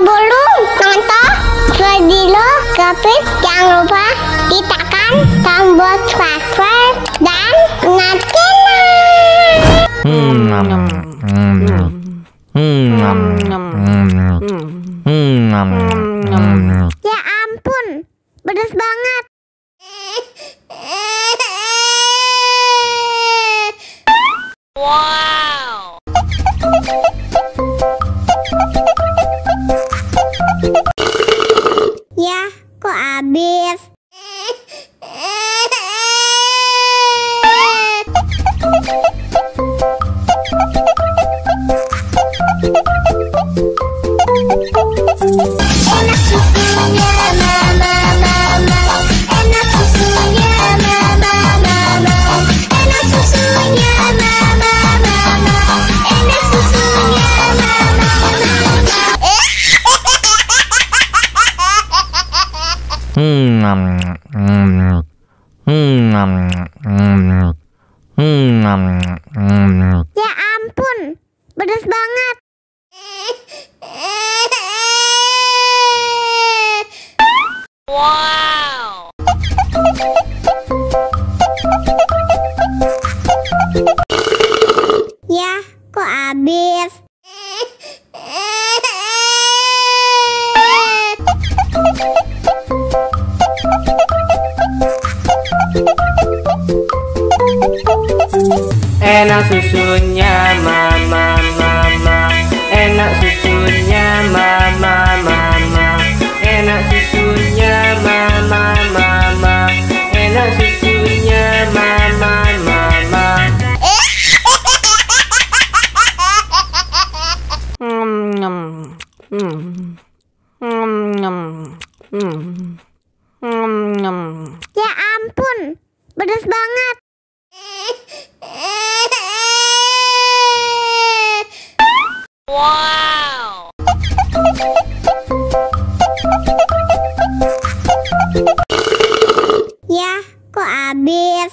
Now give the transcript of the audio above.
Sebelum nonton video Kepit, jangan lupa tekan tombol subscribe dan nyalakan. Ya ampun, pedas banget. Wow. Ya, kok habis? Enak susunya mama, enak susunya mama, enak susunya mama, enak susunya Ya ampun, pedas banget. Wow. Ya, kok habis? Enak susunya mama, enak susunya mama, enak susunya mama, enak susunya mama. Ya ampun, pedas banget. Wow. Ya, kok habis?